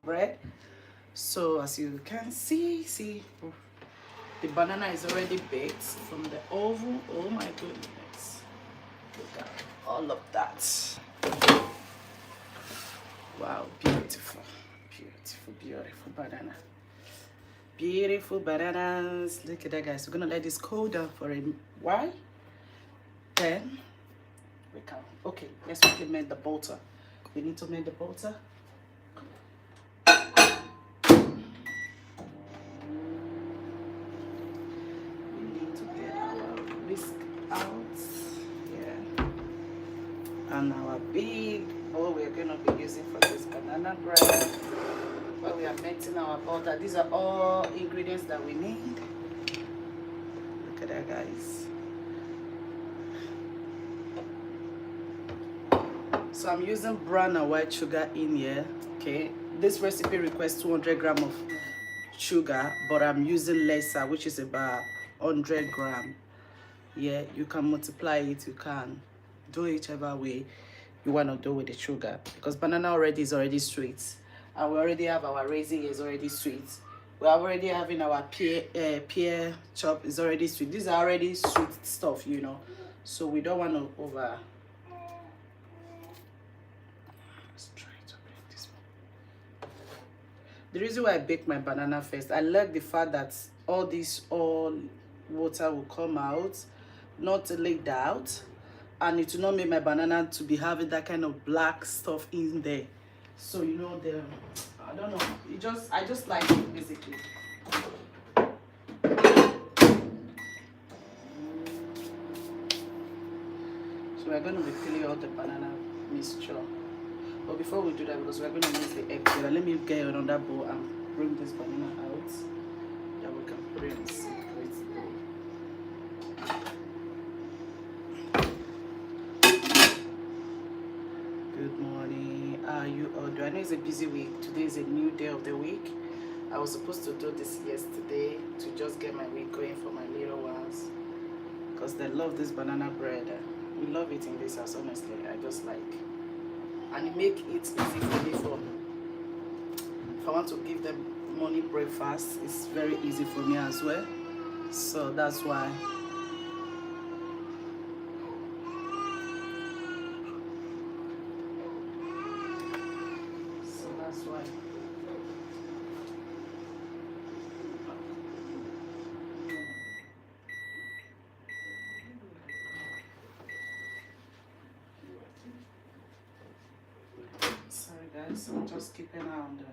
bread. So as you can see, the banana is already baked from the oven. Oh my goodness, look at all of that. Wow, beautiful, beautiful, beautiful banana. Beautiful bananas. Look at that, guys. We're gonna let this cool down for a while. Then we can, okay, let's quickly melt the butter. We need to melt the butter. We need to get our whisk out. Yeah. And our big bowl we're gonna be using for this banana bread. While we are melting our butter, these are all ingredients that we need. Look at that, guys. So I'm using brown and white sugar in here. Okay, this recipe requests 200 grams of sugar, but I'm using lesser, which is about 100 grams. Yeah, you can multiply it, you can do it whichever way you want to do with the sugar, because banana already is already sweet, and we already have our raisin is already sweet. We are already having our pear chop is already sweet. These are already sweet stuff, you know, so we don't want to over. Let's try to break this one. The reason why I bake my banana first, I like the fact that all water will come out, not leaked out, and it will not make my banana to be having that kind of black stuff in there. So you know, I don't know, I just like it basically. So we're going to be peeling out the banana mixture. But before we do that, because we're going to mix the egg together, let me get another bowl and bring this banana out. That we can put it in a separate bowl. Good morning. How are you all doing? I know it's a busy week. Today is a new day of the week. I was supposed to do this yesterday to just get my week going for my little ones, because they love this banana bread. We love eating this house, honestly. I just like, and it make it easy for me if I want to give them morning breakfast. It's very easy for me as well, so that's why. Sorry guys, I'm just keeping an eye on the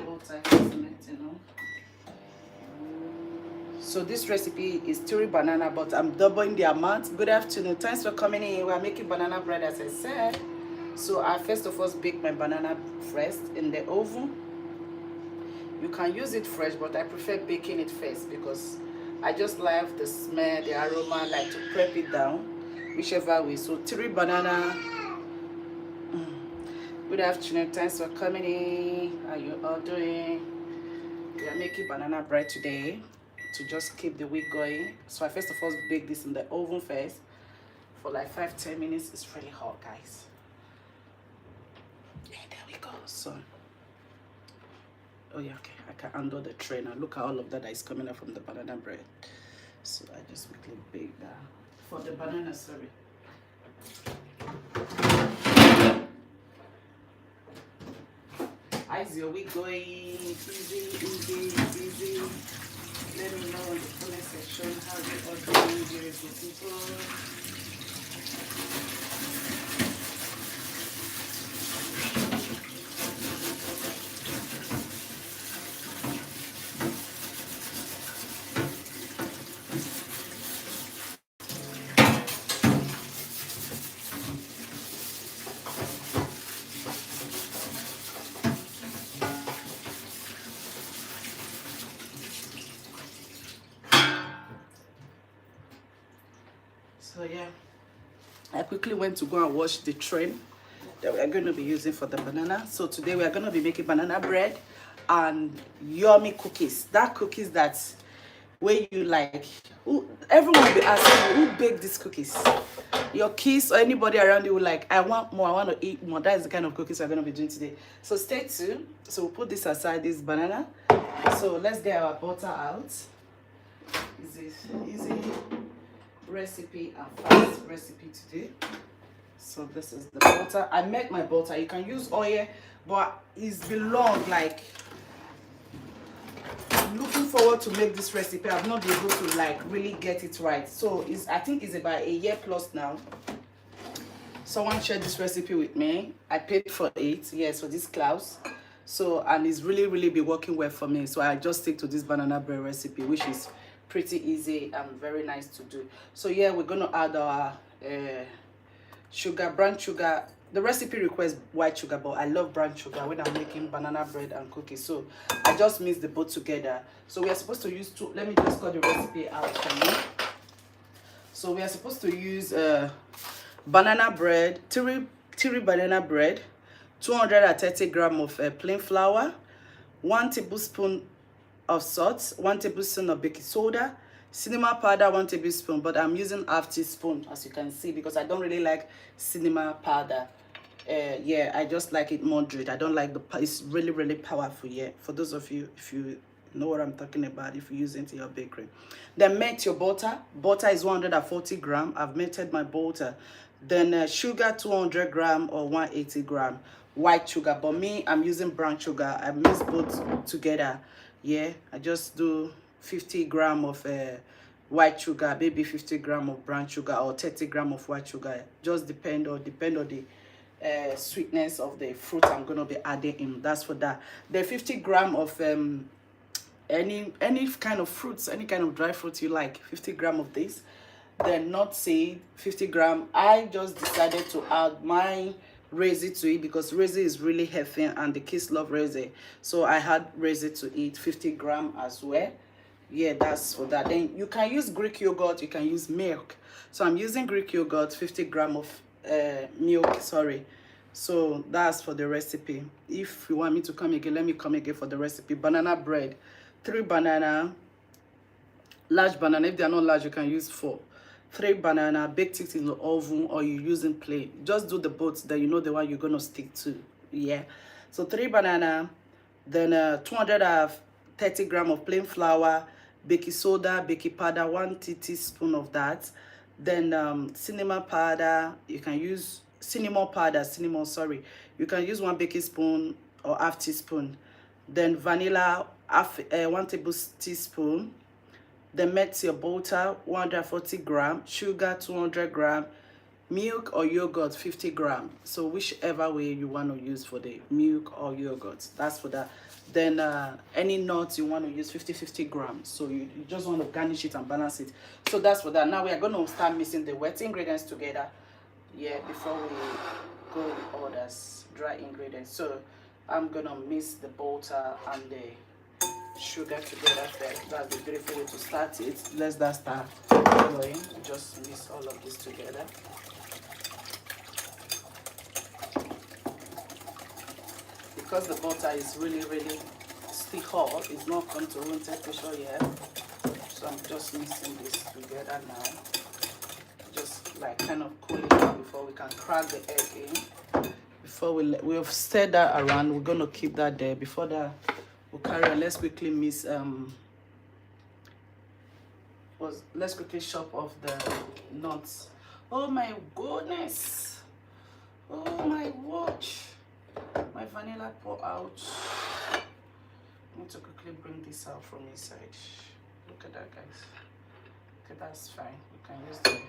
butter, you know. So this recipe is 3 banana, but I'm doubling the amount. Good afternoon, thanks for coming in. We're making banana bread, as I said. So I first of all bake my banana first in the oven. You can use it fresh, but I prefer baking it first because I just love the smell, the aroma, like to prep it down, whichever way. So 3 banana. Good afternoon, thanks for coming in. How you all doing? We are making banana bread today to just keep the week going. So I first of all bake this in the oven first for like 5-10 minutes. It's really hot, guys. Yeah, there we go. So oh yeah, okay, I can handle the tray now. Look at all of that is coming out from the banana bread. So I just quickly bake that for the banana. Sorry. How's your week going? Easy. Let me know in the comment section how you are doing, beautiful people. So yeah, I quickly went to go and wash the tray that we are going to be using for the banana. So today we are going to be making banana bread and yummy cookies. That cookies that where you like, everyone will be asking you, who baked these cookies? Your kids or anybody around you will like, I want more, I want to eat more. That is the kind of cookies we're going to be doing today. So stay tuned. So we'll put this aside, this banana. So let's get our butter out. Easy recipe and fast recipe today. So this is the butter. I make my butter. You can use oil, but it's been long, like looking forward to make this recipe. I've not been able to like really get it right. So I think it's about a year plus now. Someone shared this recipe with me. I paid for it, yes, for this class. So, and it's really been working well for me. So I just stick to this banana bread recipe, which is pretty easy and very nice to do. So yeah, we're gonna add our sugar, brown sugar. The recipe requires white sugar, but I love brown sugar when I'm making banana bread and cookies. So I just mix the both together. So we are supposed to use two. Let me just cut the recipe out for you. So we are supposed to use banana bread, three banana bread, 230 grams of plain flour, 1 tablespoon of salt, 1 tablespoon of baking soda, cinnamon powder 1 tablespoon, but I'm using half teaspoon as you can see because I don't really like cinnamon powder. Yeah, I just like it moderate. I don't like it's really powerful. Yeah, for those of you, if you know what I'm talking about, if you use it in your bakery. Then melt your butter. Butter is 140 grams. I've melted my butter. Then sugar 200 grams or 180 grams. White sugar, but me, I'm using brown sugar. I mix both together. Yeah, I just do 50 grams of white sugar, maybe 50 grams of brown sugar or 30 grams of white sugar. Just depend on the sweetness of the fruit I'm gonna be adding in. That's for that. The 50 grams of any kind of fruits, any kind of dry fruit you like, 50 grams of this. Then not seed, 50 grams. I just decided to add my raisin to it because raisin is really healthy and the kids love raisin. So I had raisin to eat, 50 grams as well. Yeah, that's for that. Then you can use Greek yogurt, you can use milk. So I'm using Greek yogurt, 50 grams of milk, sorry. So that's for the recipe. If you want me to come again, let me come again for the recipe. Banana bread, 3 banana, large banana. If they are not large, you can use 4. 3 banana, baked it in the oven or you using plain. Just do the both that you know the one you're gonna stick to. Yeah. So 3 banana, then 230 grams of plain flour, baking soda, baking powder, 1 teaspoon of that. Then cinnamon powder. You can use cinnamon powder, sorry. You can use 1 baking spoon or half teaspoon. Then vanilla, 1 tablespoon. Then melt your butter, 140 grams, sugar 200 grams, milk or yogurt 50 grams. So whichever way you want to use for the milk or yogurt, that's for that. Then any nuts you want to use 50 grams. So you just want to garnish it and balance it. So that's for that. Now we are going to start mixing the wet ingredients together. Yeah, before we go with others, dry ingredients. So I'm gonna mix the butter and the sugar together first. That's the beautiful way to start it. Let's start going. Just mix all of this together. Because the butter is really still hot, it's not going to room temperature yet. So I'm just mixing this together now. Just like kind of cool it down before we can crack the egg in. Before we've stirred that around, we're gonna keep that there. Before that, we'll carry on. Let's quickly mix let's quickly chop off the nuts. Oh my goodness! Oh my watch! My vanilla pour out. I need to quickly bring this out from inside. Look at that, guys. Okay, that's fine. You can use the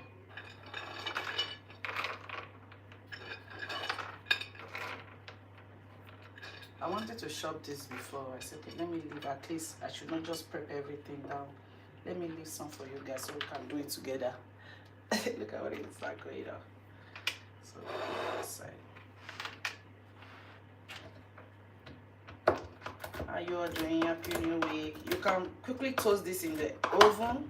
I wanted to shop this before. I said, okay, let me leave. At least I should not just prep everything down. Let me leave some for you guys so we can do it together. Look at what it's like going on. So the other side. How you are doing? Happy New Week. You can quickly toast this in the oven.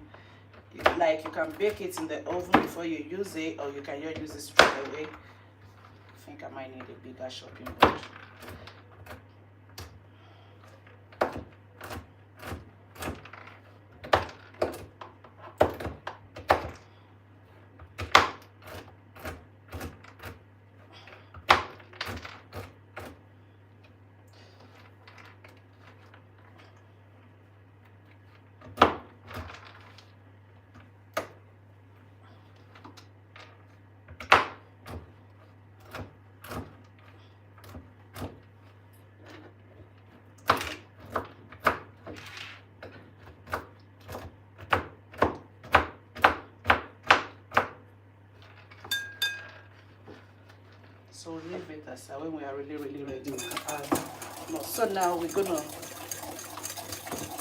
Like you can bake it in the oven before you use it, or you can just use it straight away. I think I might need a bigger shopping board. So we'll leave it aside. When we are really ready, we can add more. So now we're gonna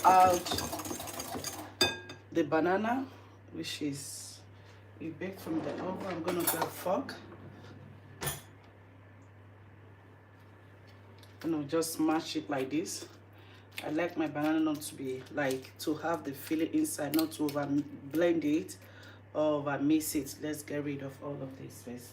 add the banana, which is we baked from the oven. I'm gonna grab a fork. Just mash it like this. I like my banana not to be like to have the filling inside, not to over blend it or over mix it. Let's get rid of all of this first.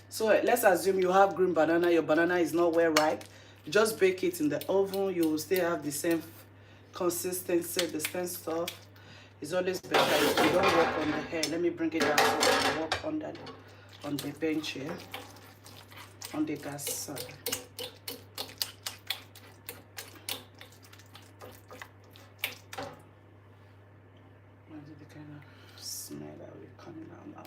So let's assume you have green banana, your banana is not well ripe. Just bake it in the oven. You will still have the same consistency, the same stuff. It's always better if you don't work on the hair. Let me bring it down so I can work under on the bench here, on the gas side. The kind of smell that will come out now.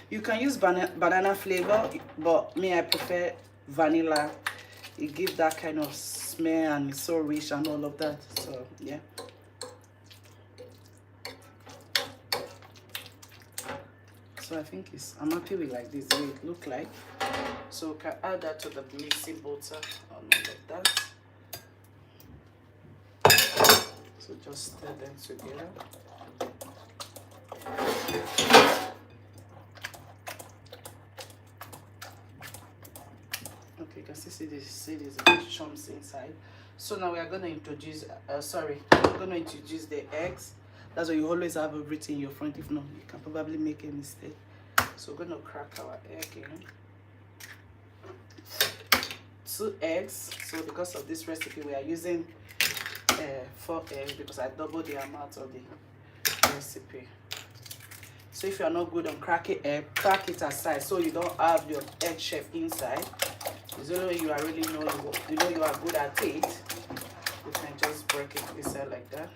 You can use banana flavor, but me, I prefer vanilla. It gives that kind of smell and it's so rich and all of that. So yeah. So I think I'm happy with like this, the way it look like. So we can add that to the mixing butter and all of that. So just stir them together. Okay, you can see there's a big chunks inside. So now we are going to introduce, we're going to introduce the eggs. That's why you always have everything in your front. If not, you can probably make a mistake. So we're going to crack our egg in. 2 eggs. So because of this recipe, we are using 4 eggs because I doubled the amount of the recipe. So if you are not good on cracking egg, crack it aside so you don't have your egg shell inside. It's only when you are really you are good at it, you can just break it inside like that.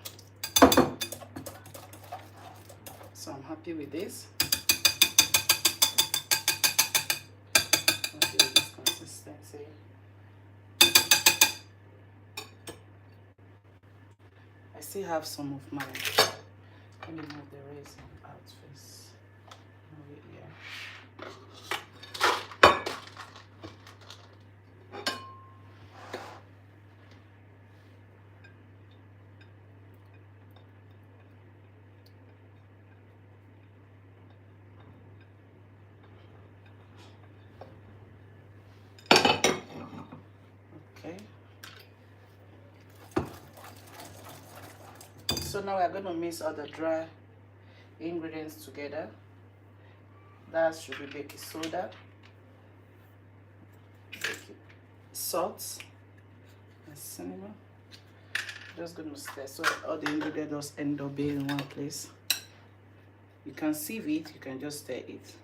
So I'm happy with this. Happy with this consistency. I still have some of mine. Let me move the raisin out first. Move it here. Okay. So now we are going to mix all the dry ingredients together. That should be baking soda, salt, and cinnamon. Just going to stir so all the ingredients just end up being in one place. You can sieve it, you can just stir it.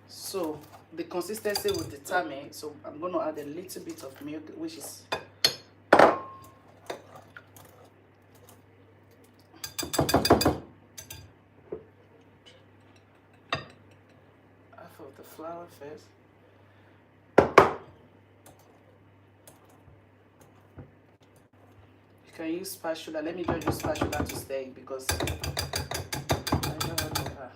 So the consistency will determine. So I'm going to add a little bit of milk, which is half of the flour first. You can use spatula. Let me just use spatula to stir it because I don't want to have.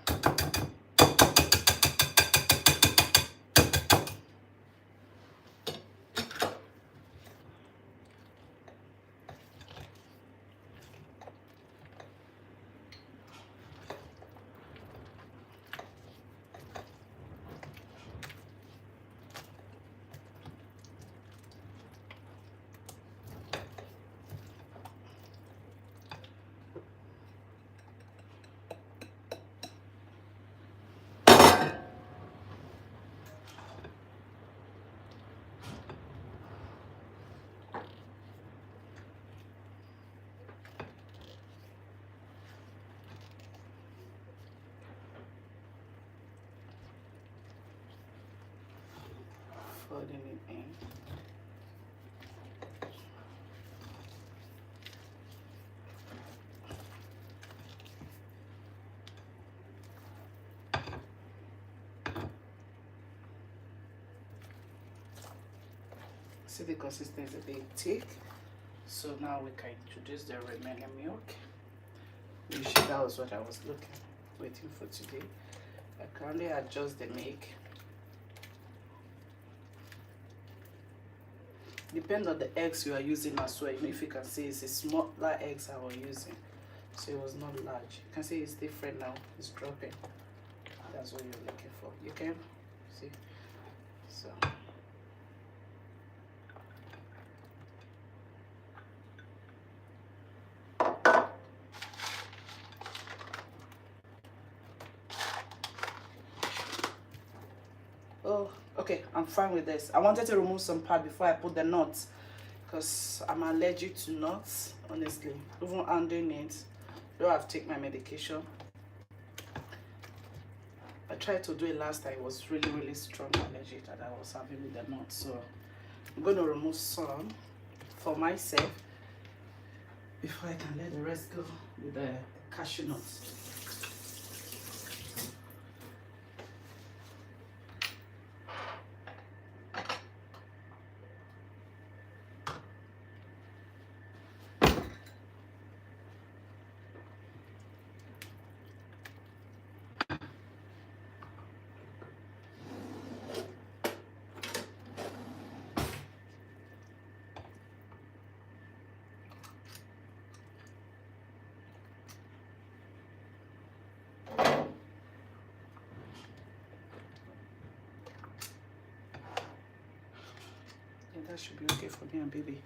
See the consistency is a bit thick. So now we can introduce the remaining milk. Usually that was what I was waiting for today. I can only adjust the milk. Depends on the eggs you are using as well. You know, if you can see, it's a smaller eggs I was using, so it was not large. You can see it's different now. It's dropping. That's what you're looking for. You can see. So. Oh, okay, I'm fine with this. I wanted to remove some part before I put the nuts because I'm allergic to nuts, honestly. Even handling it, though I've taken my medication. I tried to do it last time. It was really strong allergy that I was having with the nuts. So I'm going to remove some for myself before I can let the rest go with the cashew nuts. That should be okay for me and baby.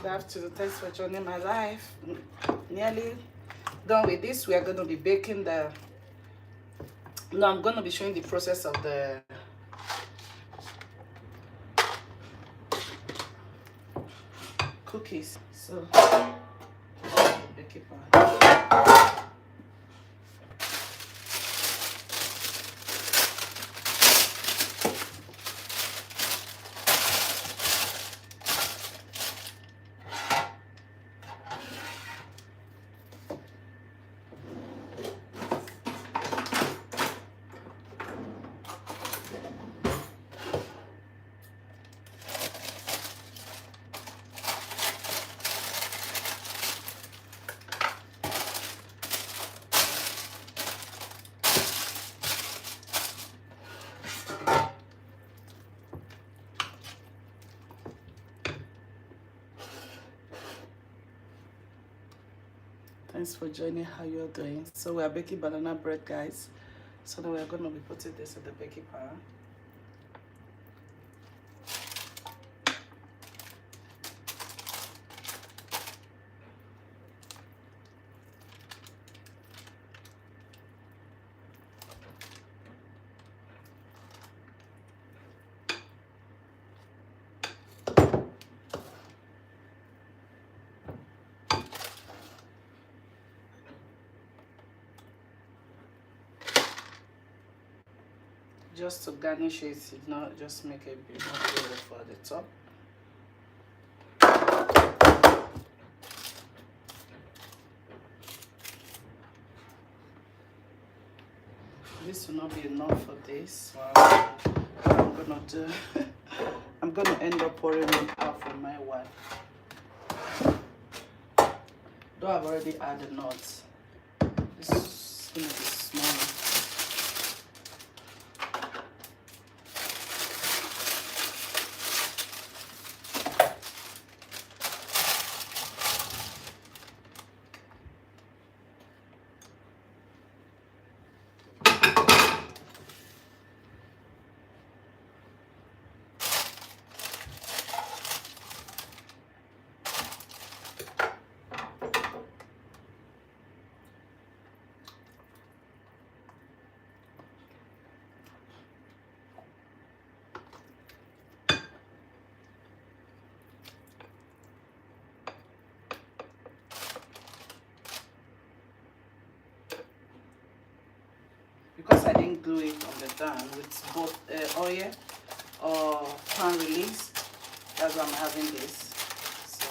Afternoon, thanks for joining my life. Nearly done with this. We are going to be baking the I'm going to be showing the process of the cookies. So bake it pan. Thanks for joining. How you're doing? So we are baking banana bread, guys. So now we are going to be putting this in the baking pan. Just to garnish it, not just make a bit more flavor for the top. This will not be enough for this. Wow. I'm gonna do. I'm gonna end up pouring it out for my one. Though I've already added nuts. This is gonna be small. Because I didn't glue it on the down with both oil or pan release, that's why I'm having this. So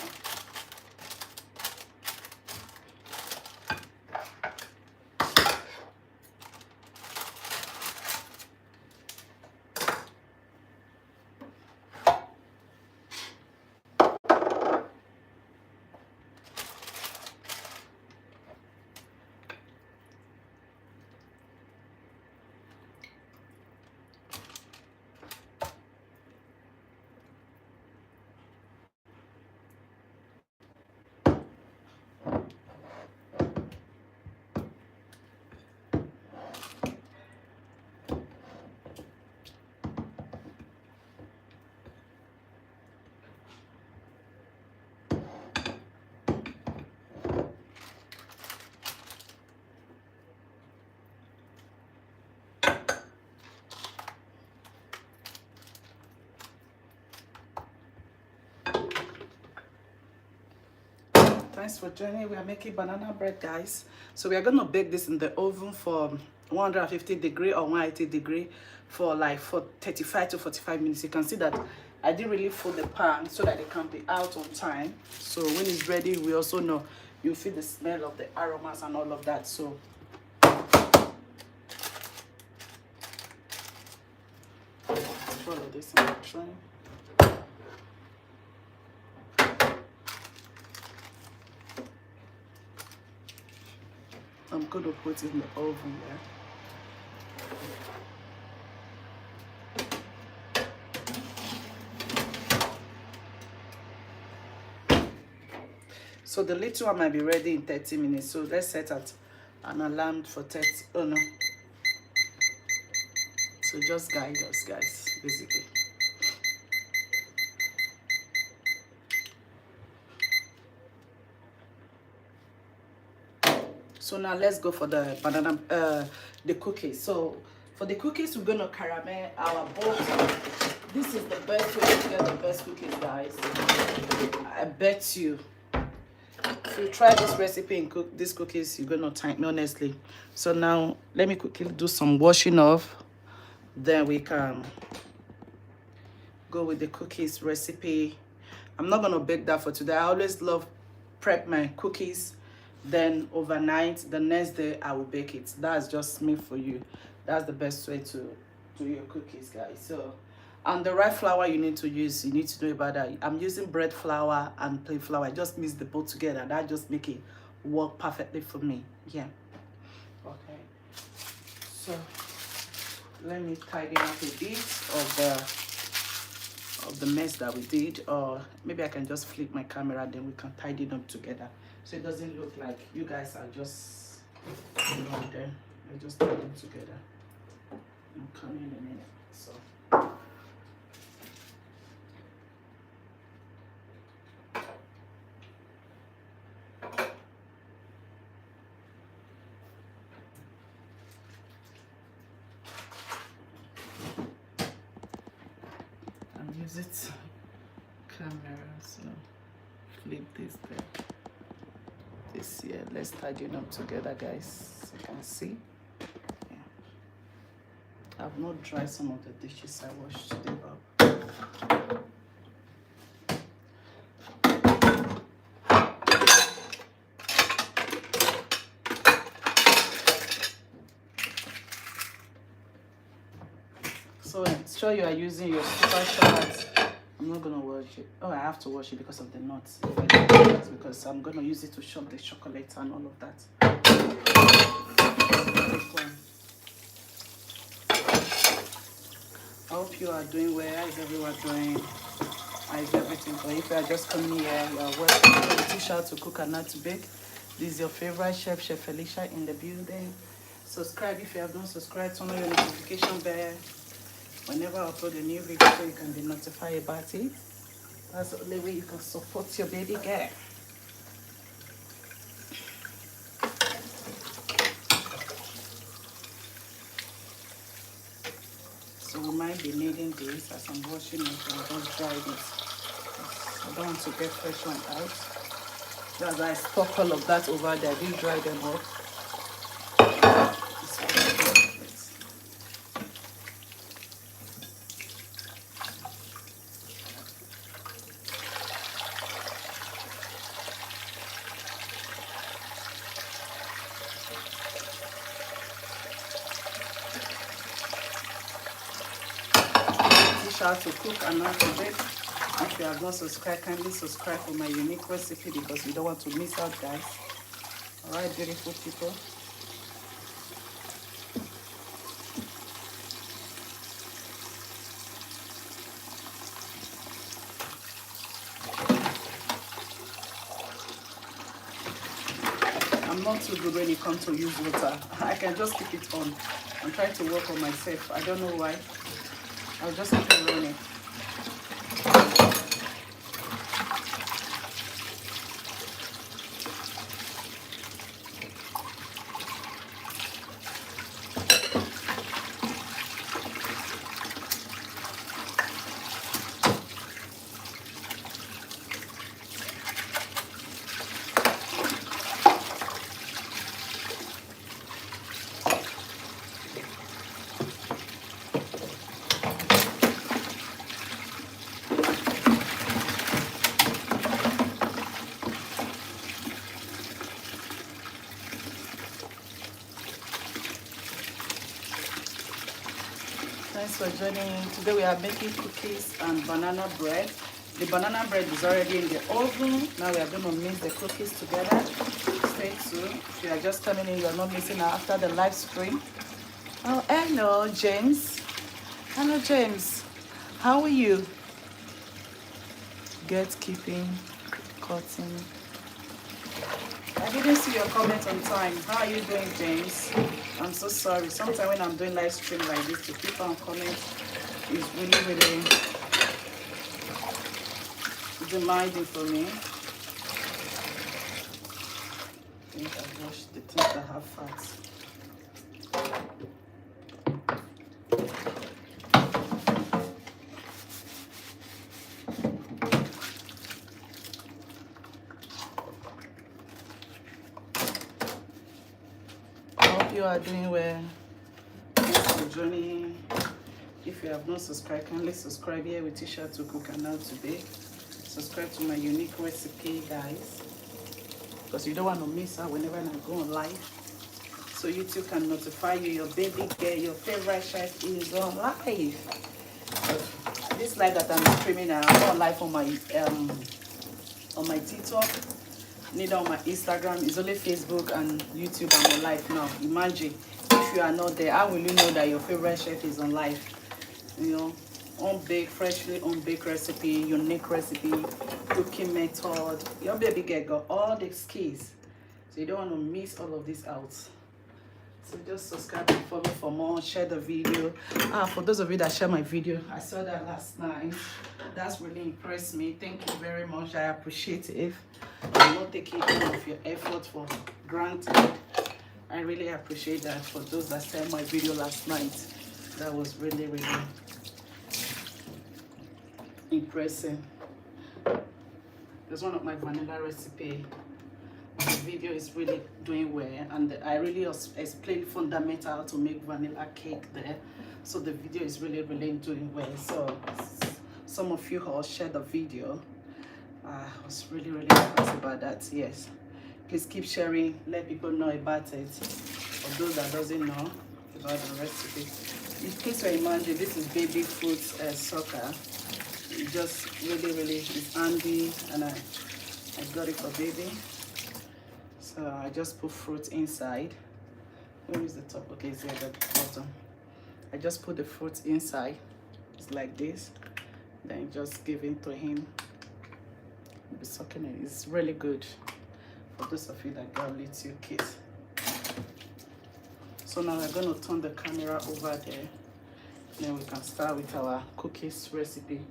thanks for joining. We are making banana bread, guys. So we are going to bake this in the oven for 150 degree or 180 degree for like 35 to 45 minutes. You can see that I didn't really fold the pan so that it can be out on time. So when it's ready, we also know you feel the smell of the aromas and all of that. So follow this in the tray. I'm going to put it in the oven there. So the little one might be ready in 30 minutes. So let's set at an alarm for 30. Oh no. So just guide us, guys, basically. So now let's go for the banana, the cookies. So for the cookies, we're gonna caramel our butter. This is the best way to get the best cookies, guys. I bet you. If you try this recipe and cook these cookies, you're gonna thank me, honestly. So now let me quickly do some washing off. Then we can go with the cookies recipe. I'm not gonna bake that for today. I always love prep my cookies, then overnight, the next day I will bake it. That's just me for you. That's the best way to do your cookies, guys. So, and the right flour you need to use, you need to know about that. I'm using bread flour and plain flour. I just mix the both together. That just make it work perfectly for me. Yeah. Okay. So let me tidy up a bit of the mess that we did, or maybe I can just flip my camera, then we can tidy them together so it doesn't look like you guys are just there. I just tie them together. I'm coming in a minute. So use it camera, so flip this there, this here. Let's tidy them together, guys, so you can see. Yeah. I've not dried some of the dishes I washed today up. So ensure you are using your super short I'm not gonna wash it. Oh, I have to wash it because of the nuts. If I don't do that, because I'm gonna use it to chop the chocolate and all of that. I hope you are doing well. How is everyone doing? How is everything going? If you are just coming here, you are welcome to the teach how to cook and not to bake. This is your favorite chef, Chef Felicia, in the building. Subscribe if you have not subscribed. Turn on your notification bell whenever I upload a new video so you can be notified about it. That's the only way you can support your baby girl. So we might be needing this as I'm washing it and just dry this. I don't want to get fresh one out. That's why I stock all of that over there. I didn't dry them up. How to cook and how to bake. If you have not subscribed, kindly subscribe for my unique recipe because you don't want to miss out, guys. All right, beautiful people. I'm not too good when it comes to use water. I can just keep it on. I'm trying to work on myself. I don't know why. I'll just keep it running. Thanks for joining. Today we are making cookies and banana bread. The banana bread is already in the oven. Now we are going to mix the cookies together. Stay tuned. If you are just coming in, you are not missing out after the live stream. Oh, hello, James. Hello, James. How are you? Get keeping cutting. I didn't see your comment on time. How are you doing, James? I'm so sorry. Sometimes when I'm doing live stream like this, to keep on comments is really demanding for me. I think I've washed the things that have fat. You are doing well. Thanks for joining. If you have not subscribed, kindly subscribe. Here we teach how to cook and how to bake. Subscribe to my unique recipe, guys, because you don't want to miss out whenever I go on live, so YouTube can notify you your baby girl, your favorite chef is on live. This live that I'm streaming, I'm on live on my TikTok, neither on my Instagram. It's only Facebook and YouTube. I'm on live now. Imagine if you are not there, how will you know that your favorite chef is on live? You know, unbaked, freshly unbaked recipe, unique recipe, cooking method. Your baby girl got all the skills, so you don't want to miss all of this out. So just subscribe and follow for more. Share the video. For those of you that share my video, I saw that last night. That's really impressed me. Thank you very much. I appreciate it. I'm not taking any of your effort for granted. I really appreciate that. For those that saw my video last night, that was really impressive. There's one of my vanilla recipe. The video is really doing well, and I really explained fundamental how to make vanilla cake there, so the video is really doing well. So some of you all shared the video. I was really impressed about that. Yes, please keep sharing, let people know about it. For those that doesn't know about the recipe, in case you imagine, this is baby food soccer. It just really is handy, and I got it for baby. So I just put fruit inside. Where is the top? Okay, it's at the bottom. I just put the fruit inside. It's like this. Then just give it to him. He'll be sucking it. It's really good for those of you that got little kids. So now we're going to turn the camera over there. Then we can start with our cookies recipe.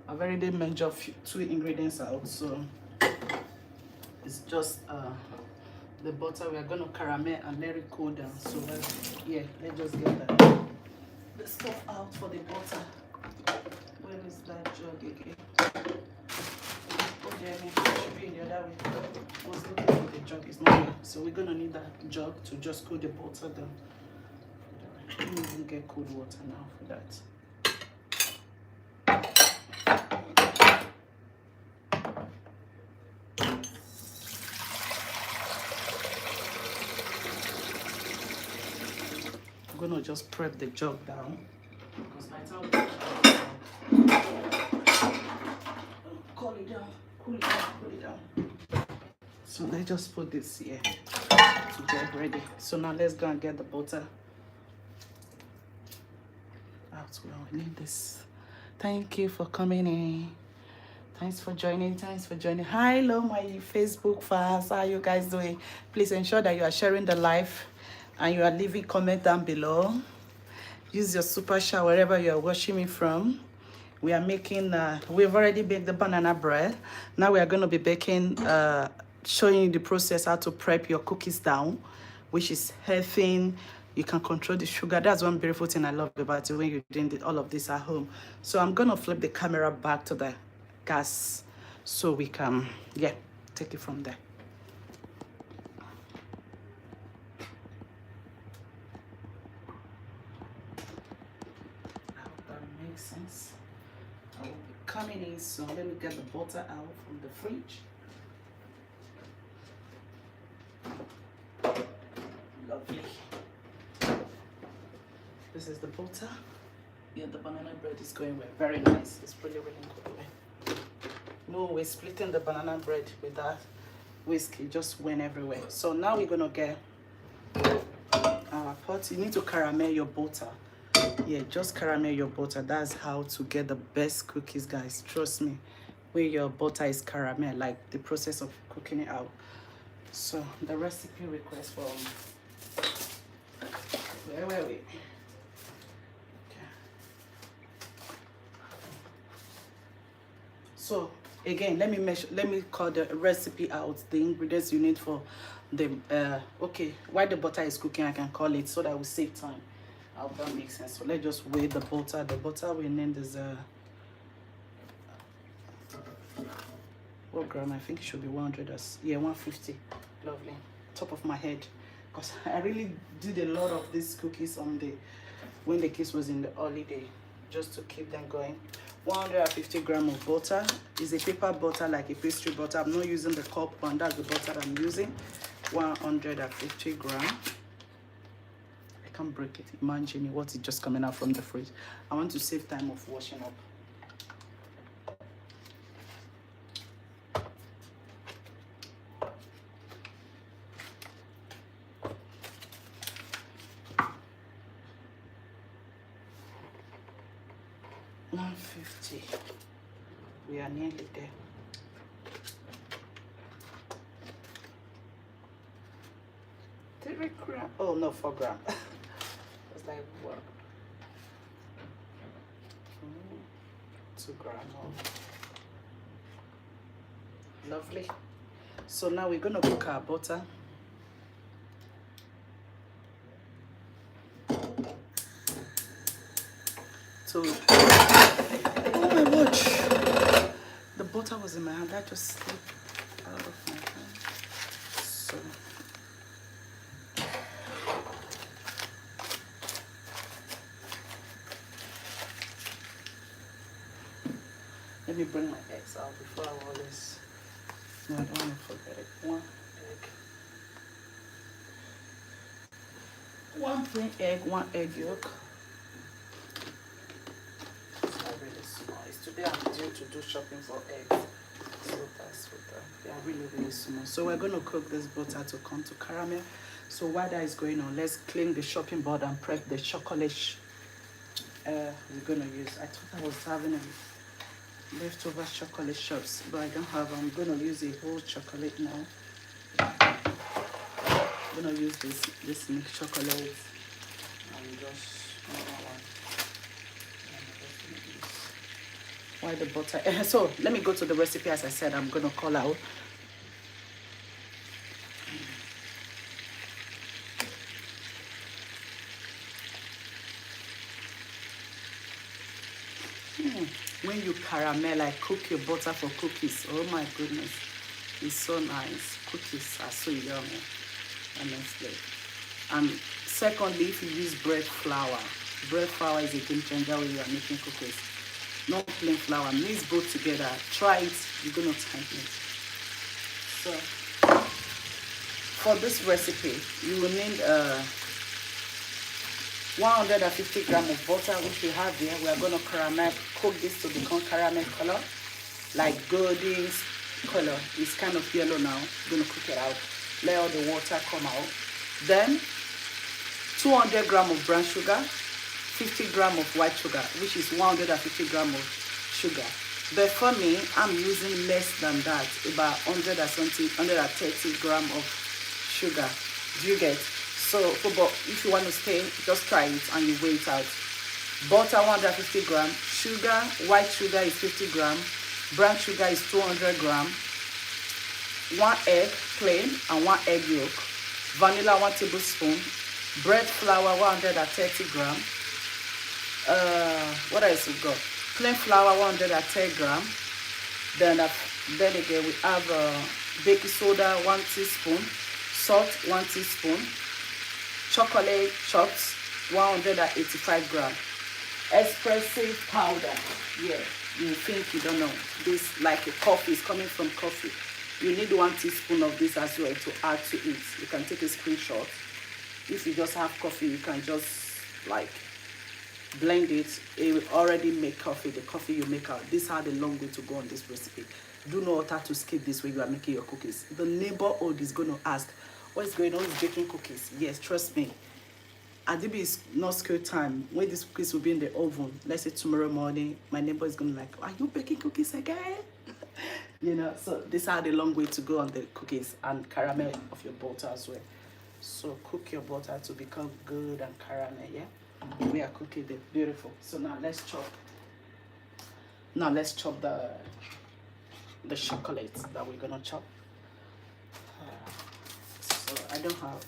I've already measured 2 ingredients out, so it's just the butter. We are going to caramel and let it cool down. So yeah, let's just get the stuff out for the butter. Where is that jug again? Oh yeah, it should be in the other way. I was looking for the jug, it's not here. So we're gonna need that jug to just cool the butter down. Let me even get cold water now for that. I'm gonna just prep the jug down because by the time cool it down. So let's just put this here to get ready. So now let's go and get the butter out. Well, we need this. Thank you for coming in. Thanks for joining. Hi, hello my Facebook fans. How are you guys doing? Please ensure that you are sharing the live and you are leaving comment down below. Use your super chat wherever you are watching me from. We are making we've already baked the banana bread. Now we are going to be baking, showing you the process how to prep your cookies down, which is healthy. You can control the sugar. That's one beautiful thing I love about it when you're doing all of this at home. So I'm going to flip the camera back to the gas so we can take it from there. I hope that makes sense. I will be coming in soon. Let me get the butter out from the fridge. Lovely. This is the butter. Yeah, the banana bread is going well. Very nice. It's really good. No, we're splitting the banana bread with that whisk. It just went everywhere. So now we're gonna get our pot. You need to caramel your butter. Yeah, just caramel your butter. That's how to get the best cookies, guys. Trust me. Where your butter is caramel, like the process of cooking it out. So the recipe request from where were we? So again, let me call the recipe out, the ingredients you need for the okay, while the butter is cooking I can call it so that we save time. I hope that makes sense. So let's just weigh the butter. The butter we need is what gram? I think it should be 100 yeah, 150. Lovely. Top of my head, because I really did a lot of these cookies on the when the kids was in the holiday, just to keep them going. 150 grams of butter is a paper butter, like a pastry butter. I'm not using the cup one, that's the butter I'm using. 150 grams. I can't break it. Imagine what is just coming out from the fridge. I want to save time of washing up. We are nearly there. Gram. Oh no, 4 grams. It's like what? 2 grams. Lovely. So now we're gonna cook our butter. So, oh my watch! The butter was in my hand. That just slipped out of my hand. So. Let me bring my eggs out before I all this. No, I don't want to forget it. 1 egg. 1 plain egg, 1 egg yolk. It's not really small. It's too day I'm due to do shopping for eggs. So that's what they are really, really small. So we're going to cook this butter to come to caramel. So while that is going on, let's clean the chopping board and prep the chocolate we're going to use. I thought I was having a leftover chocolate chips, but I don't have. I'm going to use a whole chocolate now. I'm going to use this milk chocolate and just another one. Why the butter? So let me go to the recipe. As I said, I'm going to call out. When you caramel, I cook your butter for cookies. Oh my goodness, it's so nice. Cookies are so yummy, honestly. And secondly, if you use bread flour is a game changer when you are making cookies. Not plain flour, mix both together. Try it, you're gonna thank me. So for this recipe, you will need 150 grams of butter, which we have here. We are going to cook this to become caramel color, like golden color. It's kind of yellow now. We're going to cook it out. Let all the water come out. Then 200 grams of brown sugar, 50 grams of white sugar, which is 150 grams of sugar. But for me, I'm using less than that, about 100 or something, 130 grams of sugar. Do you get? So, but if you want to stay, just try it and you weigh it out. Butter 150 grams, sugar, white sugar is 50 grams, brown sugar is 200 grams, 1 egg plain and 1 egg yolk, vanilla 1 tablespoon, bread flour 130 grams. What else we got? Plain flour 110 grams. Then again we have baking soda 1 teaspoon, salt 1 teaspoon. Chocolate chops 185 grams, espresso powder. Yeah, you think you don't know this, like a coffee is coming from coffee. You need 1 teaspoon of this as well to add to it. You can take a screenshot. If you just have coffee, you can just like blend it. It will already make coffee. The coffee you make out. This had a long way to go on this recipe. Do not have to skip this when you are making your cookies. The neighborhood is going to ask, what is going on with baking cookies? Yes, trust me. Adibi is not school time. When these cookies will be in the oven, let's say tomorrow morning, my neighbor is going to like, are you baking cookies again? You know, so this had a long way to go on the cookies and caramel of your butter as well. So cook your butter to become good and caramel, yeah? We are cooking it beautiful. So now let's chop. Now let's chop the chocolate that we're going to chop. So I don't have,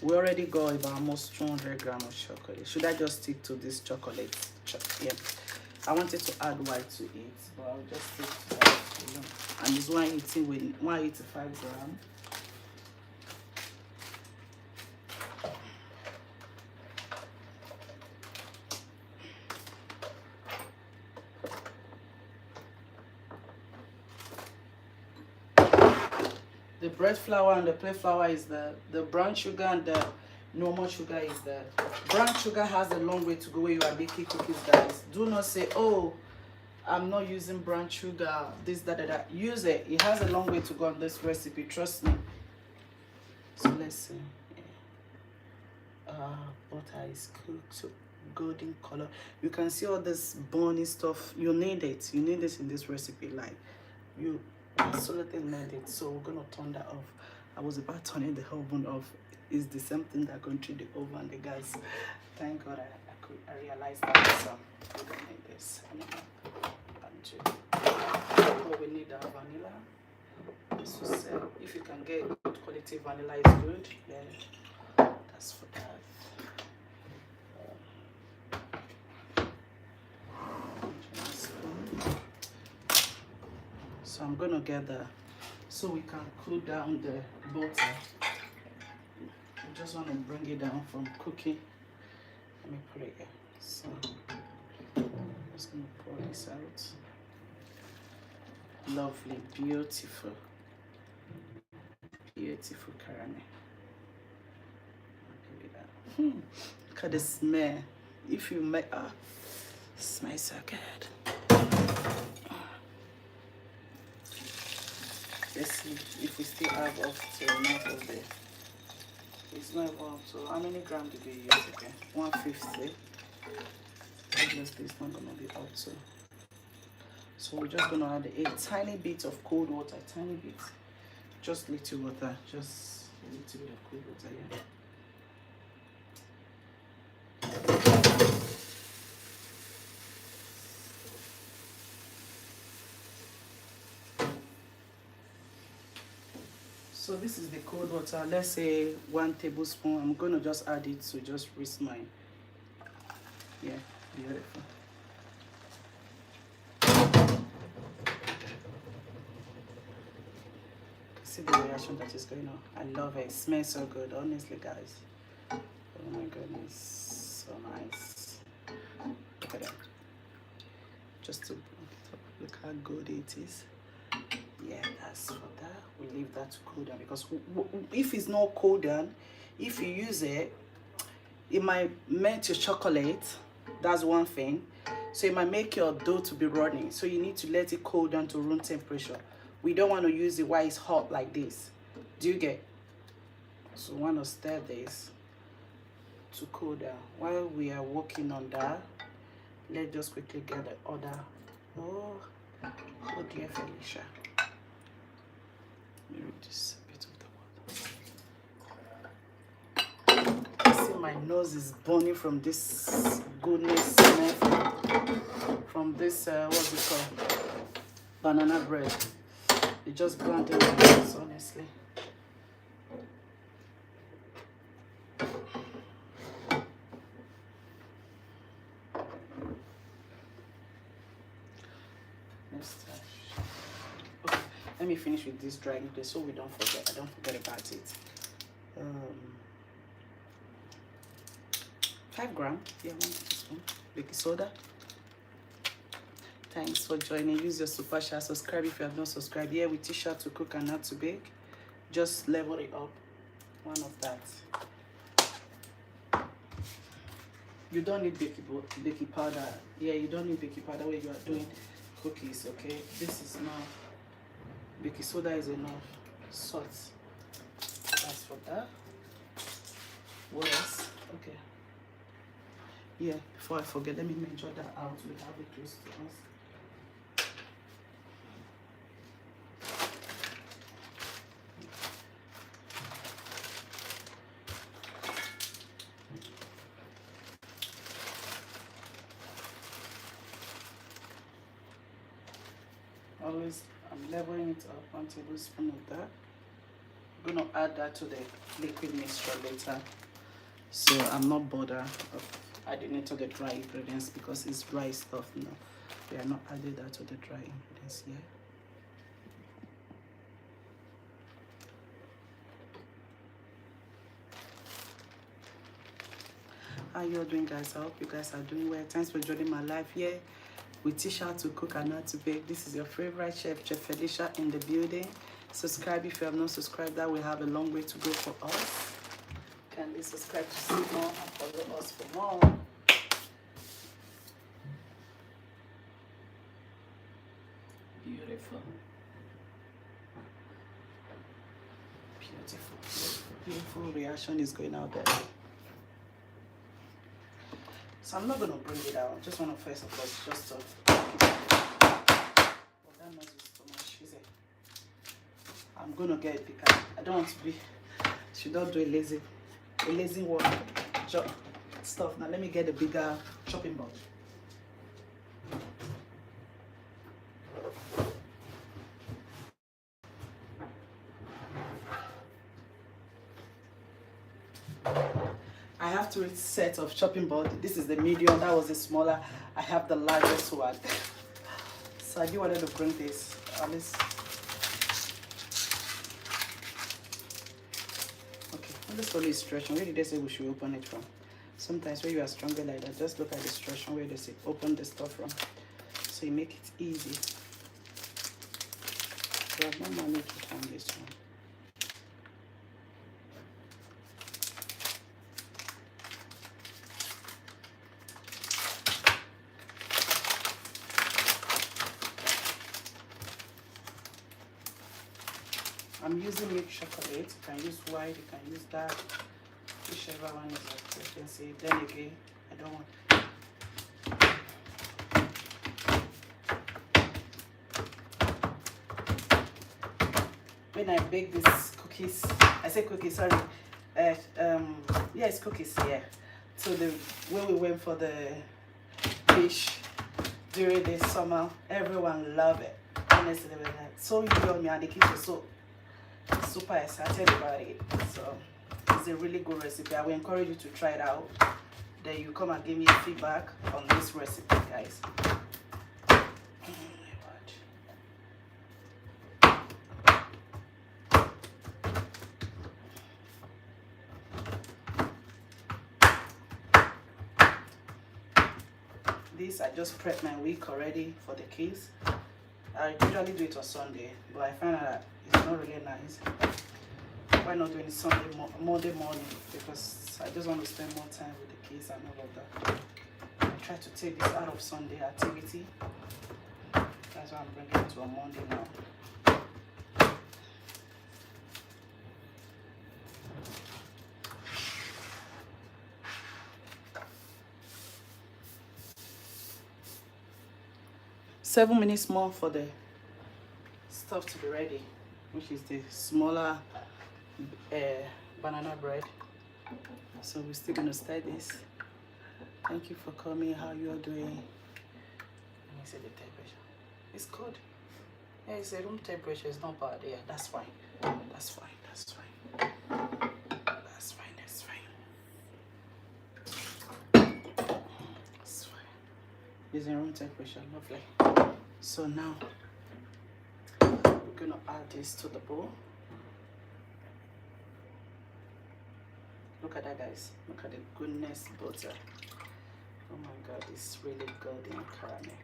we already got about almost 200 grams of chocolate. Should I just stick to this chocolate? Yeah. I wanted to add white to it, but I'll just stick to that. You know. And it's 180 with 185 grams. The bread flour and the plain flour is the brown sugar, and the normal sugar is the brown sugar. Has a long way to go when you are baking cookies, guys. Do not say, oh, I'm not using brown sugar, this, that. Use it. It has a long way to go on this recipe, trust me. So let's see. Butter is cooked to golden color. You can see all this burning stuff. You need it. You need this in this recipe. Like, you absolutely need it. So we're gonna turn that off. I was about turning the oven off. It's the same thing that going through the oven and the gas. Thank God I realized that. So we're gonna need this. But we need our vanilla. This will sell. If you can get good quality vanilla, is good. Yeah, that's for that. So I'm gonna get so we can cool down the butter. I just want to bring it down from cooking. Let me put it here. So I'm just gonna pour this out. Lovely, beautiful, beautiful caramel. Look at the smell. If you make, it smells so good. Let's see if we still have up to enough of the. It's not even up to. How many grams did we use? Okay, 150. Obviously, it's not gonna be up to. So we're just gonna add a tiny bit of cold water, tiny bit, just little water, just a little bit of cold water. Yeah. So this is the cold water. Let's say 1 tablespoon. I'm gonna just add it to just risk my. Yeah, beautiful. See the reaction that is going on. I love it. It smells so good, honestly, guys. Oh my goodness, so nice. Look at that. Just to look how good it is. Yeah, that's for that. We leave that to cool down because if it's not cool down, if you use it, it might melt your chocolate. That's one thing. So it might make your dough to be running. So you need to let it cool down to room temperature. We don't want to use it while it's hot like this. Do you get? So we want to stir this to cool down. While we are working on that, let's just quickly get the other. Oh dear Felicia. Let me reduce a bit of the water. See, my nose is burning from this goodness smell from this what's it called? Banana bread. It just blinded my nose, honestly. Okay, let me finish with this dry ingredients so we don't forget. I don't forget about it. 5 grams. Yeah, 1 teaspoon. Baking soda. Thanks for joining. Use your super chat. Subscribe if you have not subscribed. Here we teach you how to cook and not to bake. Just level it up. One of that. You don't need baking powder. Yeah, you don't need baking powder when you are doing cookies. Okay, this is enough. Baking soda is enough. Salt. That's for that. What else? Okay. Yeah, before I forget, let me measure that out. We have it close to us. Always, I'm leveling it up. 1 tablespoon of that. I'm gonna add that to the liquid mixture later, so I'm not bothered of adding it to the dry ingredients because it's dry stuff. No, we are not adding that to the dry ingredients yet. How you all doing, guys? I hope you guys are doing well. Thanks for joining my live here. We teach how to cook and not to bake. This is your favorite chef, Chef Felicia, in the building. Subscribe if you have not subscribed. That will have a long way to go for us. Kindly subscribe to see more and follow us for more. Beautiful. Beautiful, beautiful, beautiful reaction is going out there. So I'm not going to bring it out. I just want to first of all just to keep it. But that noise is too much, is it? I'm going to get it bigger. I don't want to be, should not do a lazy work stuff. Now let me get a bigger chopping board. I have 2 sets of chopping board. This is the medium. That was the smaller. I have the largest one. So I do wanted to bring this. Alice. Okay, this one is stretching. Where did they say we should open it from? Sometimes when you are stronger like that, just look at the stretching where they say open the stuff from. So you make it easy. So I've not managed to find this one. I'm using milk chocolate. You can use white, you can use dark, whichever one is your preference. Then again, I don't want. When I bake these cookies, I say cookies, sorry. Yeah, it's cookies, yeah. So when we went for the fish during the summer, everyone loved it. Honestly, they were like, so yummy, and the kids were so super excited about it. So it's a really good recipe. I will encourage you to try it out. Then you come and give me feedback on this recipe, guys. This, I just prepped my week already for the kids. I usually do it on Sunday, but I find that it's not really nice. Why not doing it Monday morning? Because I just want to spend more time with the kids and all of that. I try to take this out of Sunday activity. That's why I'm bringing it to a Monday now. Seven minutes more for the stuff to be ready, which is the smaller banana bread. So we're still gonna start this. Thank you for coming. How you are doing? Let me see the temperature. It's good. Yeah, it's a room temperature. It's not bad. Yeah, that's fine. That's fine. That's fine. That's fine. That's fine. That's fine. It's in room temperature. Lovely. So now we're gonna add this to the bowl. Look at that, guys. Look at the goodness butter. Oh my god, it's really golden caramel.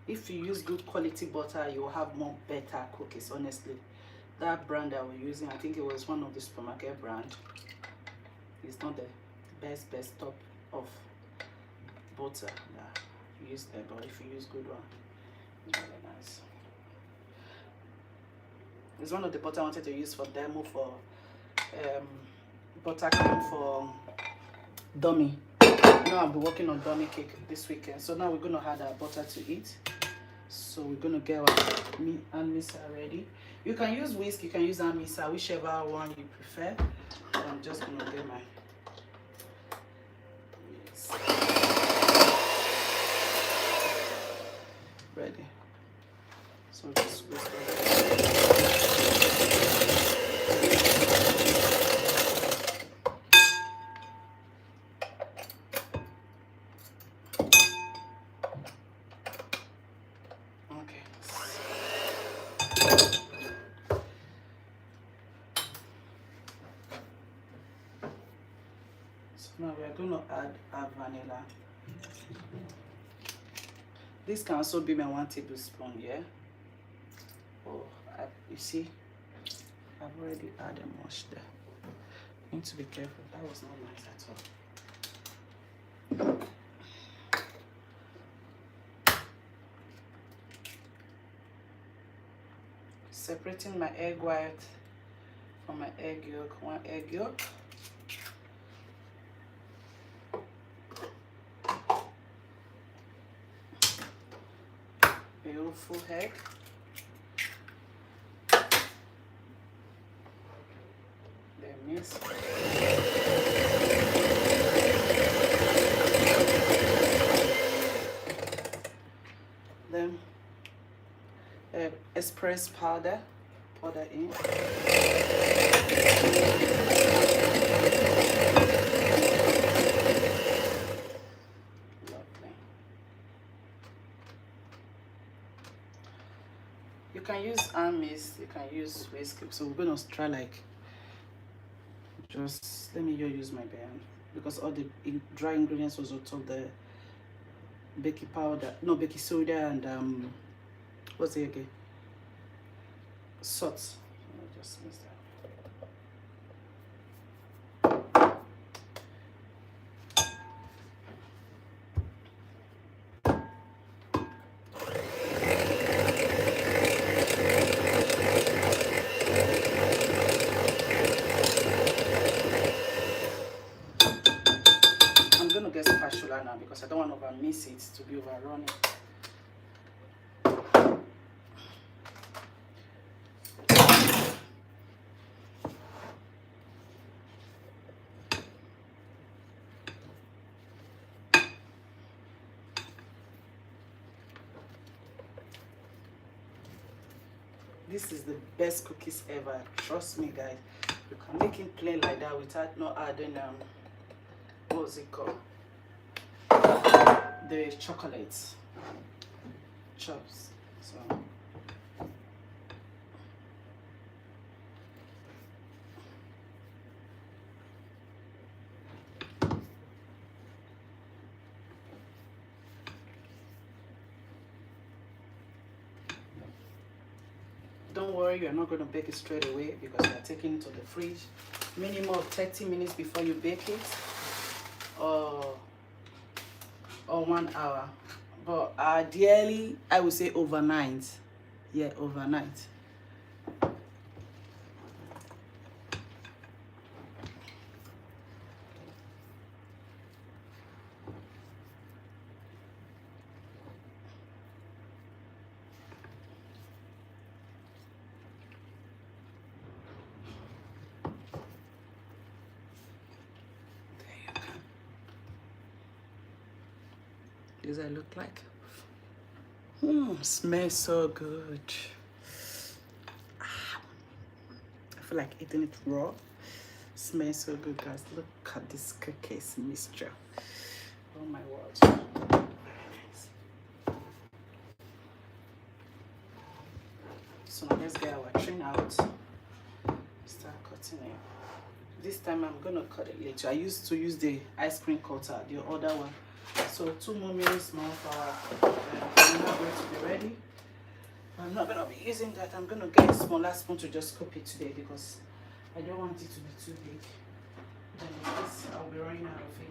If you use good quality butter, you will have more better cookies. Honestly, that brand that we're using, I think it was one of the supermarket brand. It's not the best top of butter that you use there, but if you use good one, it's really nice. It's one of the butter I wanted to use for demo for butter cream for dummy. Now I'll be working on dummy cake this weekend. So now we're gonna add our butter to it. So we're gonna get our meat and misa ready. You can use whisk, you can use misa, whichever one you prefer. But I'm just gonna get my whisk ready. So just whisk it. Now we are going to add our vanilla. This can also be my 1 tablespoon, yeah. Oh, you see, I've already added much there. Need to be careful. That was not nice at all. Separating my egg white from my egg yolk. 1 egg yolk. Beautiful egg. Then mix. Then espresso powder in. You can use mist, you can use whisk. So we're gonna try like just let me use my band because all the dry ingredients was on top, the baking powder, no baking soda and what's it again? Salt. I'll just mix that. spatula now because I don't want to over miss it to be overrunning. This is the best cookies ever. Trust me, guys. You can make it plain like that without not adding what's it called? The chocolate chops. So don't worry, you're not going to bake it straight away because you're taking it to the fridge. Minimum of 30 minutes before you bake it, or 1 hour. But ideally, I would say overnight. Yeah, overnight. Does I look like? Smells so good. I feel like eating it raw. Smells so good, guys. Look at this cookies mixture. Oh my word. So now let's get our trim out. Start cutting it. This time I'm gonna cut it later. I used to use the ice cream cutter, the other one. So 2 more minutes more for I'm not going to be ready. I'm not going to be using that. I'm going to get a smaller spoon to just scoop it today because I don't want it to be too big. Then this, I'll be running out of it.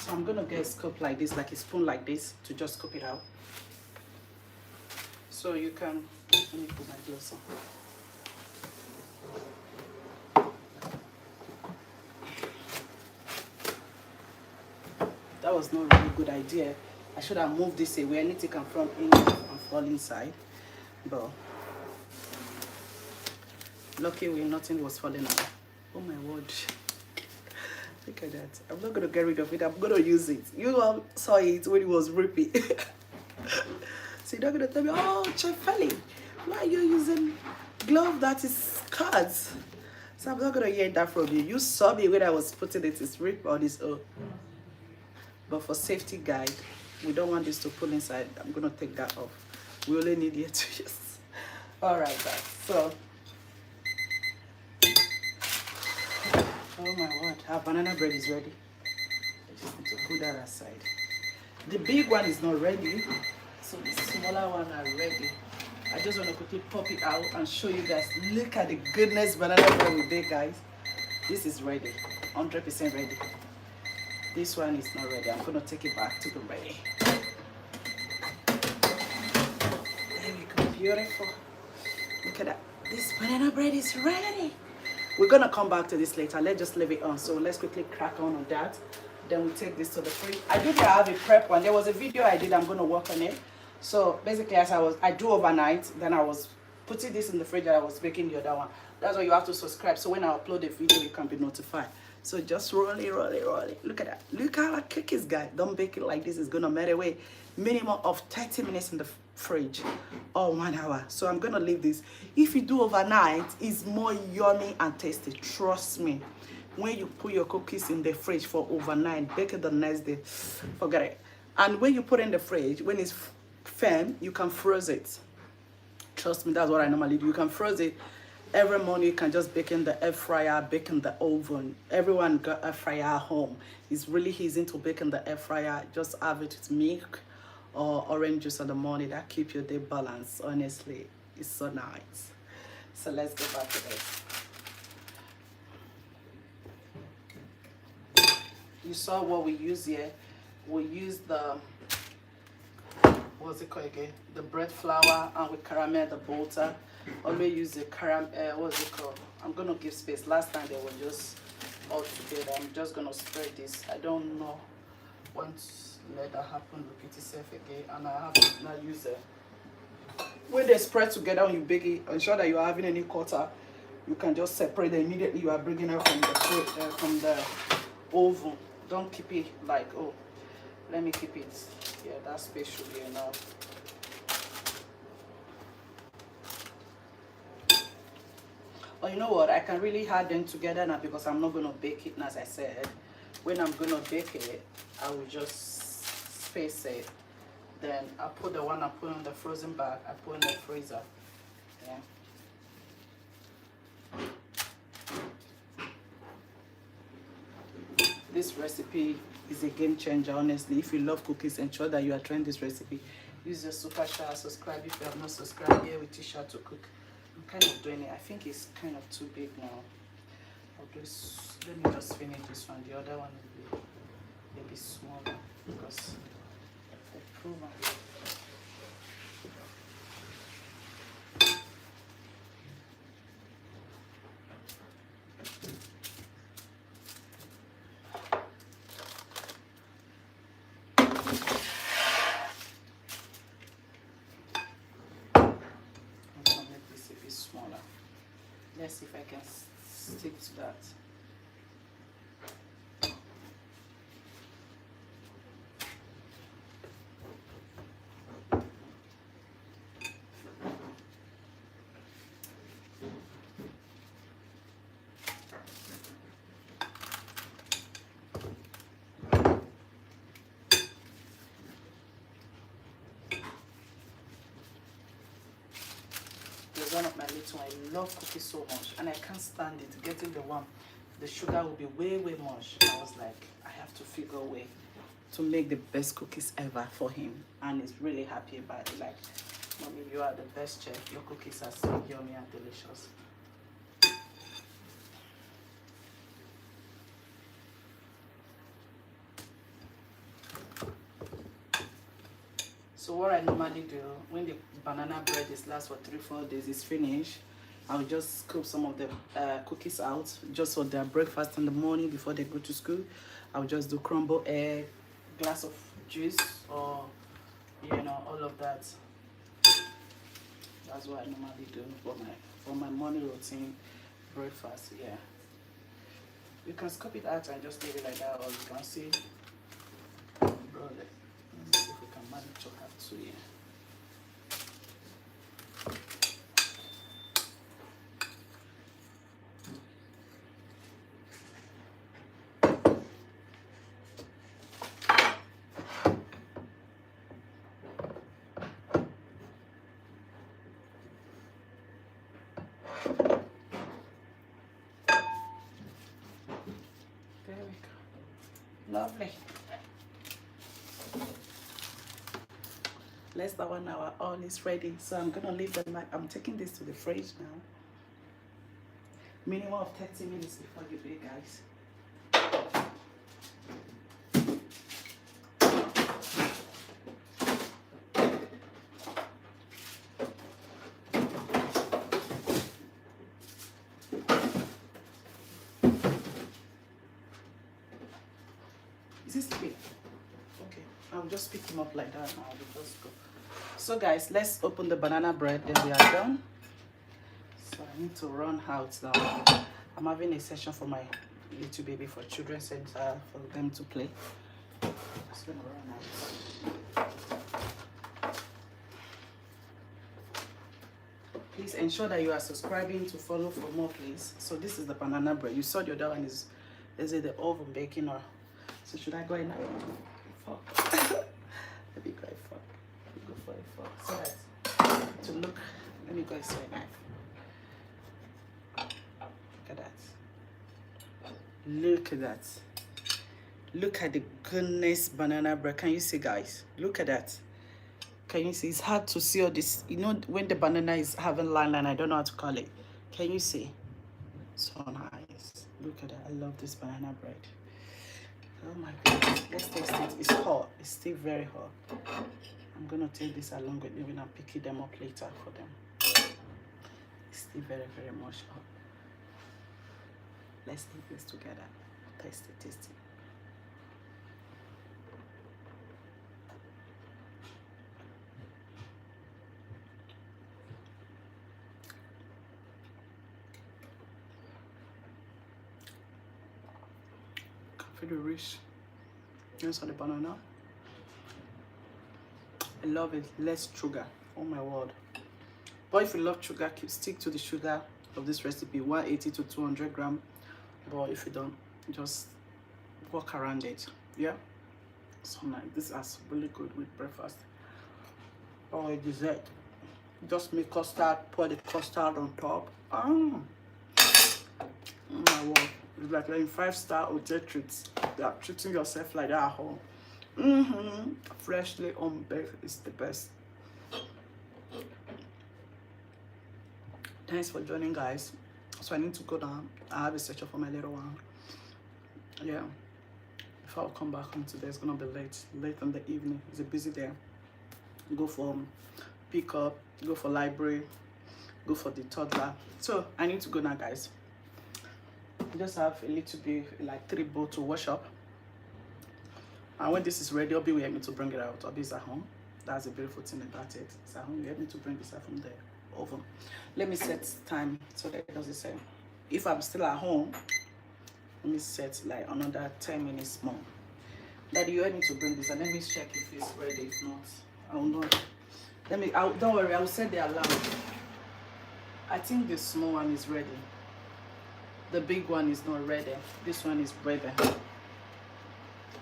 I'm gonna get a scoop like this, like a spoon like this, to just scoop it out. So you can, let me put my gloves on. That was not really a good idea. I should have moved this away. Anything can from in and fall inside. But lucky way, nothing was falling out. Oh my word. Look at that. I'm not going to get rid of it. I'm going to use it. You all saw it when it was ripping. So you're not going to tell me, oh, Chef Feli, why are you using glove that is cut? So I'm not going to hear that from you. You saw me when I was putting it. It's rip on its own. But for safety guide, we don't want this to pull inside. I'm going to take that off. We only need here to use. All right, guys. So, oh my word, our banana bread is ready. I just need to put that aside. The big one is not ready, so the smaller one are ready. I just want to quickly pop it out and show you guys. Look at the goodness banana bread we did, guys. This is ready, 100% ready. This one is not ready. I'm going to take it back to be ready. There we go, beautiful. Look at that. This banana bread is ready. We're going to come back to this later. Let's just leave it on. So let's quickly crack on that. Then we take this to the fridge. I did have a prep one. There was a video I did. I'm going to work on it. So basically, as I do overnight, then I was putting this in the fridge and I was baking the other one. That's why you have to subscribe. So when I upload the video, you can be notified. So just roll it, roll it, roll it. Look at that. Look how our cookies, guys. Don't bake it like this. It's going to melt away. Minimum of 30 minutes in the fridge or 1 hour. So I'm going to leave this. If you do overnight, it's more yummy and tasty. Trust me. when you put your cookies in the fridge for overnight, bake it the next day, forget it. And when you put it in the fridge, when it's firm, you can freeze it. Trust me, that's what I normally do. You can freeze it. Every morning you can just bake in the air fryer, bake in the oven. Everyone got air fryer at home. It's really easy to bake in the air fryer. Just have it with milk or orange juice in the morning. That keep your day balanced. Honestly, it's so nice. So let's go back to this. You saw what we use here. We use the, what's it called again? The bread flour, and we caramel the butter. Always use the caramel, what's it called? I'm gonna give space. Last time they were just all together. I'm just gonna spread this. I don't know. Once let that happen, repeat itself again, and I have to now use it. When they spread together, when you bake it, ensure that you are having any cutter. You can just separate it immediately. You are bringing it from the oven. Don't keep it like, oh, let me keep it. Yeah, that space should be enough. But you know what? I can really add them together now because I'm not going to bake it. And as I said, when I'm going to bake it, I will just space it. Then I put the one I put in the frozen bag, I put in the freezer. Yeah. This recipe is a game changer, honestly. If you love cookies, ensure that you are trying this recipe. Use your super chat, subscribe if you have not subscribed. Here with Tisha to cook. I'm kind of doing it. I think it's kind of too big now. I'll do this. Let me just finish this one. The other one will be a bit smaller because the proven. Let's see if I can stick to that. One of my little, I love cookies so much, and I can't stand it. Getting the sugar will be way much. I was like, I have to figure a way to make the best cookies ever for him, and he's really happy about it. Like, mommy, you are the best chef. Your cookies are so yummy and delicious. So what I normally do when the banana bread is last for 3-4 days is finished, I'll just scoop some of the cookies out just for their breakfast in the morning before they go to school. I'll just do crumbled egg, glass of juice, or you know, all of that. That's what I normally do for my morning routine breakfast. Yeah, you can scoop it out and just leave it like that, or you can see roll it. Let's see if we can manage to have two here. There we go. Lovely. Less than 1 hour, all is ready. So I'm gonna leave the mic. I'm taking this to the fridge now. Minimum of 30 minutes before you bake, guys. Is this big? Okay, I'll just pick him up like that and I'll just go. So guys, let's open the banana bread, then we are done. So I need to run out now. I'm having a session for my little baby for children's center for them to play. Just gonna run out. Please ensure that you are subscribing to follow for more, please. So this is the banana bread. You saw the other one is Is it the oven baking or? So should I go in now? Fuck. Let me go a fork. Let me go for a fork. So that to look. Let me go and see a knife. Look at that. Look at that. Look at the goodness banana bread. Can you see, guys? Look at that. Can you see? It's hard to see all this. You know when the banana is having line, I don't know how to call it. Can you see? So nice. Look at that. I love this banana bread. Oh my goodness. Let's taste it. It's hot. It's still very hot. I'm gonna take this along with me when I'm picking them up later for them. It's still very, very much hot. Let's eat this together. Taste it, taste it. Feel the rich. Here's the banana. I love it. Less sugar. Oh my word. But if you love sugar, stick to the sugar of this recipe. 180 to 200 grams. But if you don't, just walk around it. Yeah. So nice. This is really good with breakfast. Or a dessert. Just make custard. Pour the custard on top. Oh my word. It's like in 5-star hotel treats. You are treating yourself like that at home. Freshly unbaked is the best. Thanks for joining, guys. So I need to go down. I have a session for my little one. Yeah. If I'll come back home today, it's gonna be late in the evening. It's a busy day. Go for pick up, go for library, go for the toddler. So I need to go now, guys. Just have a little bit, like 3 bowls to wash up. And when this is ready, I'll be with me to bring it out. I'll be at home. That's a beautiful thing about it. It's at home. You help me to bring this out from the oven. Let me set time so that it doesn't say. If I'm still at home, let me set like another 10 minutes more. Daddy, you help me to bring this and let me check if it's ready. If not, I will not. Don't worry, I will set the alarm. I think the small one is ready. The big one is not ready. This one is ready.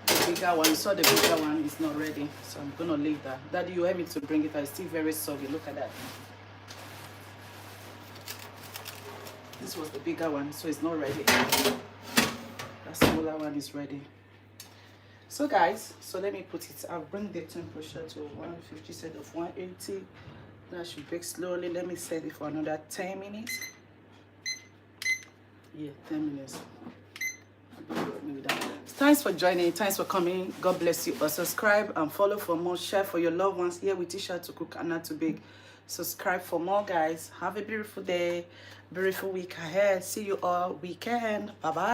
The bigger one, you saw the bigger one is not ready. So I'm gonna leave that. Daddy, you help me to bring it out. It's still very soggy. Look at that. This was the bigger one, so it's not ready. The smaller one is ready. So guys, so let me put it. I'll bring the temperature to 150 instead of 180. That should bake slowly. Let me set it for another 10 minutes. Yeah, 10 minutes. Thanks for joining. Thanks for coming. God bless you. Subscribe and follow for more. Share for your loved ones. Here we teach how to cook and not to bake. Subscribe for more, guys. Have a beautiful day, beautiful week ahead. See you all weekend. Bye bye.